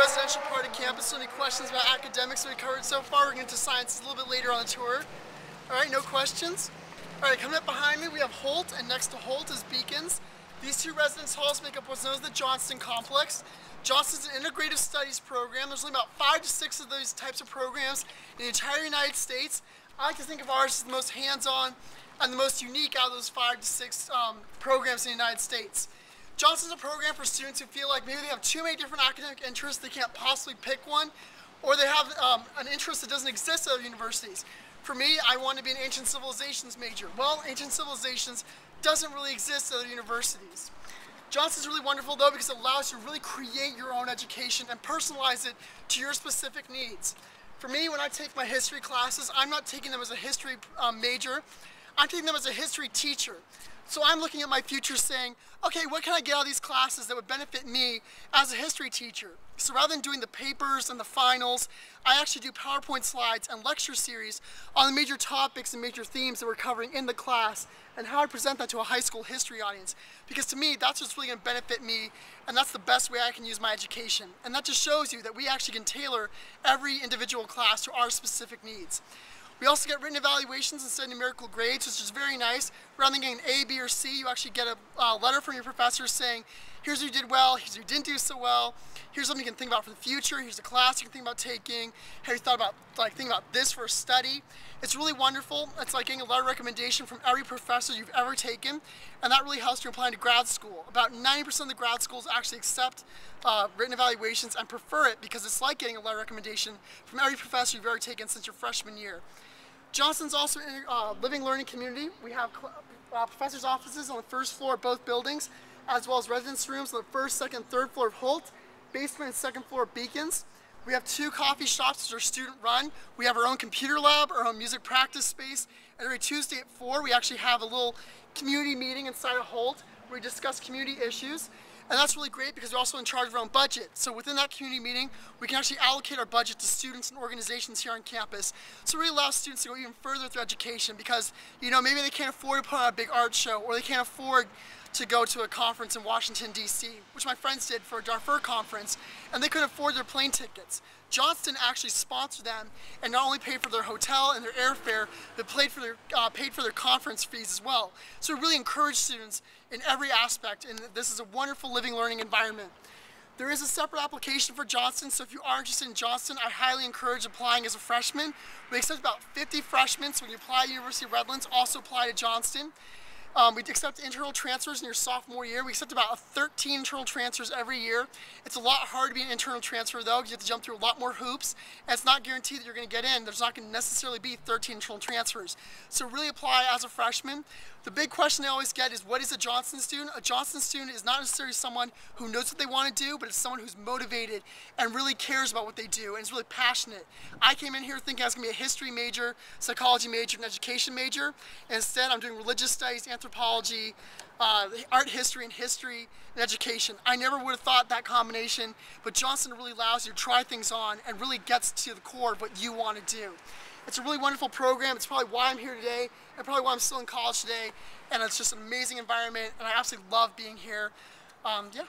residential part of campus. So any questions about academics that we covered so far? We're going to get to science a little bit later on the tour. All right, no questions? All right, coming up behind me, we have Holt, and next to Holt is Beacons. These two residence halls make up what's known as the Johnston complex. Johnston's an integrative studies program. There's only about 5 to 6 of those types of programs in the entire United States. I like to think of ours as the most hands-on and the most unique out of those 5 to 6 programs in the United States. Johnston's a program for students who feel like maybe they have too many different academic interests, they can't possibly pick one, or they have an interest that doesn't exist at other universities. For me, I wanted to be an ancient civilizations major. Well, ancient civilizations doesn't really exist at other universities. Johnston's really wonderful though because it allows you to really create your own education and personalize it to your specific needs. For me, when I take my history classes, I'm not taking them as a history major, I'm taking them as a history teacher. So I'm looking at my future saying, okay, what can I get out of these classes that would benefit me as a history teacher? So rather than doing the papers and the finals, I actually do PowerPoint slides and lecture series on the major topics and major themes that we're covering in the class and how I present that to a high school history audience. Because to me, that's what's really going to benefit me, and that's the best way I can use my education. And that just shows you that we actually can tailor every individual class to our specific needs. We also get written evaluations instead of numerical grades, which is very nice. Rather than getting an A, B, or C, you actually get a letter from your professor saying, here's what you did well, here's what you didn't do so well, here's something you can think about for the future, here's a class you can think about taking, have you thought about thinking about this for a study. It's really wonderful. It's like getting a letter recommendation from every professor you've ever taken, and that really helps you applying to grad school. About 90% of the grad schools actually accept written evaluations and prefer it because it's like getting a letter recommendation from every professor you've ever taken since your freshman year. Johnston's also a living learning community. We have professors' offices on the first floor of both buildings, as well as residence rooms on the first, second, third floor of Holt, basement and second floor of Beacons. We have 2 coffee shops that are student run. We have our own computer lab, our own music practice space, and every Tuesday at 4 we actually have a little community meeting inside of Holt where we discuss community issues. And that's really great because we're also in charge of our own budget. So within that community meeting, we can actually allocate our budget to students and organizations here on campus. So it really allows students to go even further through education because, you know, maybe they can't afford to put on a big art show or they can't afford to go to a conference in Washington, D.C., which my friends did for a Darfur conference, and they couldn't afford their plane tickets. Johnston actually sponsored them and not only paid for their hotel and their airfare, but paid for their conference fees as well. So it really encouraged students in every aspect, and this is a wonderful living learning environment. There is a separate application for Johnston, so if you are interested in Johnston, I highly encourage applying as a freshman. We accept about 50 freshmen, so when you apply to University of Redlands, also apply to Johnston. We accept internal transfers in your sophomore year. We accept about 13 internal transfers every year. It's a lot harder to be an internal transfer though, because you have to jump through a lot more hoops, and it's not guaranteed that you're going to get in. There's not going to necessarily be 13 internal transfers. So really apply as a freshman. The big question I always get is, what is a Johnston student? A Johnston student is not necessarily someone who knows what they want to do, but it's someone who's motivated and really cares about what they do and is really passionate. I came in here thinking I was going to be a history major, psychology major, and education major, and instead I'm doing religious studies, anthropology, art history, and education. I never would have thought that combination, but Johnston really allows you to try things on and really gets to the core of what you want to do. It's a really wonderful program. It's probably why I'm here today, and probably why I'm still in college today, and it's just an amazing environment, and I absolutely love being here. Yeah.